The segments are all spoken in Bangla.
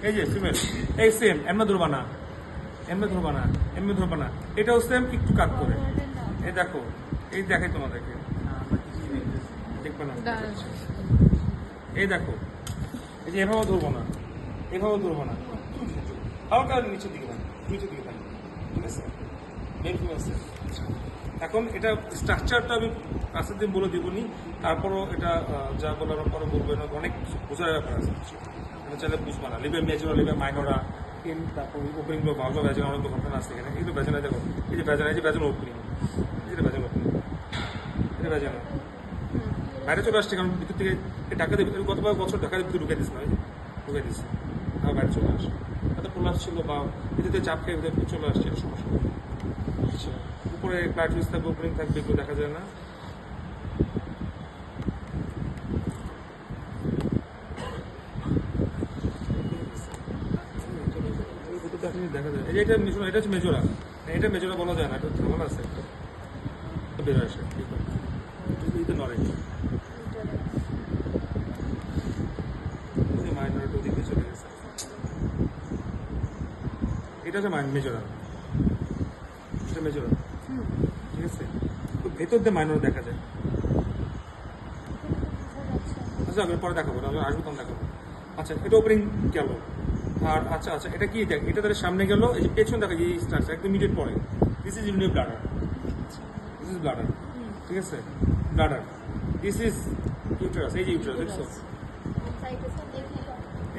এই যে ফিমেল, এই সেম এমনি ধরবা না, এমনি ধরবা না, এমনি ধরবা না, এটাও সেম একটু কাট করে। এই দেখো, এই দেখাই তোমাদেরকে, দেখবে না, এই দেখো, এই যে এভাবে ধরবো না, এভাবে ধরবো না, হালকা নিচের দিকে থাকবে, নিচের দিকে থাকবে, ঠিক আছে? Male female same. এখন এটা স্ট্রাকচারটা আমি আজকের দিন বলে দিবনি, তারপরও এটা যা বলার পরে বলবো, এটা অনেক বোঝার ব্যাপার আছে, আমি চাইলে বুঝবো না। লিভে মেজরা, লিভে মাইনরা, তারপর ওপেনিং বা ভালো ভ্যাজন অনেক ঘটনা আছে এখানে। এগুলো ভ্যাজন, দেখো এই যে ভ্যাজন, এই যে ভ্যাজন ওপেনিং, এটা ভ্যাজন ওপেনিং, এটা ভ্যাজন বাইরে চলে আসছে, কারণ ভিতর থেকে ঢাকা দিয়ে গতবার বছর ঢাকা দিয়ে ঢুকে দিচ্ছে না, ঢুকে দিচ্ছে, আর বাইরে চলে আসে, এত প্রলাপ ছিল বা ভিতরে চাপ খেয়ে ভিতরে চলে আসছে, এটা সমস্যা। আচ্ছা, উপরে প্লাটুইস থাকবে, ওপেনিং থাকবে, এগুলো দেখা যায় না। দেখা যায়, এই যে এটা মিশন, এটা হচ্ছে মেজোরা, এটা মেজোরা বলা যায় না, এটা ঝামেলা আছে একটা বের আসে, এটা নড়ে, মাইনরটা ওদিকে চলে গেছে, এটা হচ্ছে মেজোরা, এটা মেজোরা, ঠিক আছে? তো ভেতর দিয়ে মাইনর দেখা যায়। আচ্ছা, আমি পরে দেখাবো, আমি আসবো তখন দেখাবো। আচ্ছা, এটা ওপেনিং গেল, আর আচ্ছা আচ্ছা, এটা কি দেখ, এটা তাহলে সামনে গেল, এই যে পেছন দেখা যায়, এই স্ট্রাকচার একদম মিডিয়েট পরে, this is unit bladder, this is bladder, ঠিক আছে? ব্লাডার, দিস ইজ ইউটেরাস, এই যে ইউটেরাস, দেখছো?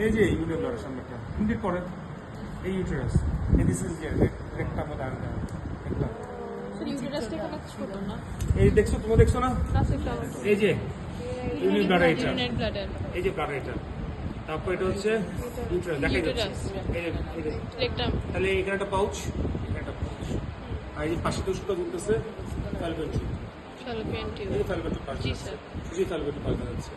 এই যে ইউনিট ব্লাডার সামনেটা মিডিয়েট পরে, এই ইউটেরাস, এই দিস ইজ রেকটা মধ্যে আনতে হবে, এই দেখছো, তোমরা দেখছো না? এই যে ইউনিট ব্লাডার, এটা এই যে ব্লাডার, এটা তারপর এটা হচ্ছে ইউটেরাস, দেখাই যাচ্ছে, তাহলে এখানে একটা পাউচ, এখানে একটা পাউচ, আর এই পাশে তো সুতা ঝুলতেছে, ফ্যালকন টিউব, এই ফ্যালকন টিউব পাশে আছে, এই ফ্যালকন টিউব পাশে আছে,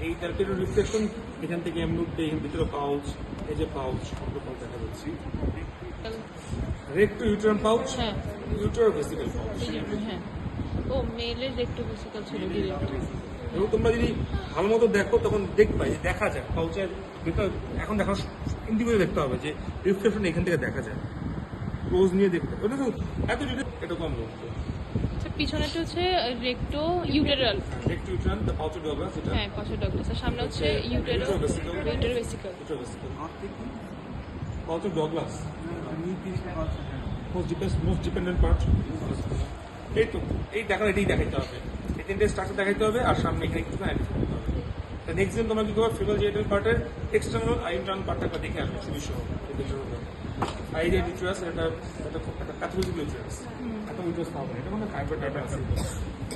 এই ফ্যালকন রিফ্লেকশন এখান থেকে এমনি উঠতে, এখানে ভিতরে পাউচ, এই যে পাউচ, সম্পূর্ণ পাউচ দেখা যাচ্ছে, রেক্টো ইউটেরান পাউচ, ইউটেরো ভেসিকল পাউচ। হ্যাঁ, ও মেলের রেক্টো ভেসিকল ছিল ডিরেক্ট। এবং তোমরা যদি ভালো মতো দেখো তখন দেখবা যে দেখা যায় পাউচের ভিতর, এখন দেখো ইন্ডিভিজুয়াল দেখতে হবে যে রিফ্লেকশন এখান থেকে দেখা যায়, ক্লোজ নিয়ে দেখতে হবে, ওটা তো এত ডিটেল, এটা কম বলতো। আচ্ছা, পিছনেটা হচ্ছে recto uterine, recto uterine, the pouch Douglas, এটা হ্যাঁ পাশে ডগলাস, আর সামনে হচ্ছে utero vesical. Pouch Douglas most dependent part. এই তো এই দেখা, এটাই দেখাইতে হবে, এই তিনটে স্ট্রাকচার দেখাইতে হবে, আর সামনে এখানে কিছু আইডেন্টিফাই করতে হবে। নেক্সট দিন তোমরা কি করবে, ফিমেল জেনিটাল পার্টের এক্সটার্নাল আর ইন্টারনাল পার্টটা দেখে আসবে ছবি সহ। আর এই যে ইউটেরাস, এটা একটা প্যাথোলজিক্যাল ইউটেরাস, একটা ইউটেরাস পাবো, এটা মানে ফাইব্রয়েড ডাটা আছে,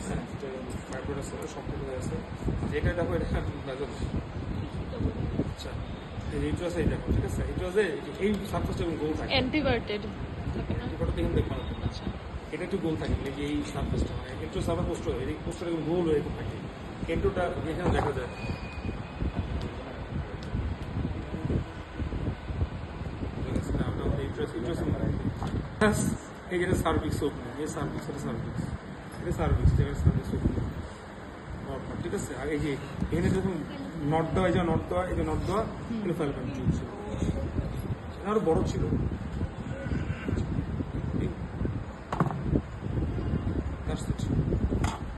হ্যাঁ ফাইব্রয়েড আছে, সম্পূর্ণ আছে, যেটা দেখো এটা ভেজাল। আচ্ছা, এই ইউটেরাস, এই দেখো, ঠিক আছে? ইউটেরাসে এই সারফেসটা এবং গোল থাকে, অ্যান্টিভার্টেড থাকে না? এটাতে কিন্তু দেখবা না, আচ্ছা, এটা একটু গোল থাকে, এই যে এই সারফেসটা, মানে ইন্ট্রো সারফেস পোস্টার, এই পোস্টার এবং গোল হয়ে থাকে, কেন্দ্রটা এখানে দেখা যায়। এই যেটা সার্ভিক্স ওপেনিং, এই সার্ভিক্স, এটা সার্ভিক্স, এটা সার্ভিক্স, এটা সার্ভিক্স ওপেনিং, ঠিক আছে? আর এই যে এখানে যখন নট দেওয়া, এই যে নট দেওয়া, এই যে নট দেওয়া, এটা ফ্যালকন টিউব ছিল, আরো বড় ছিল।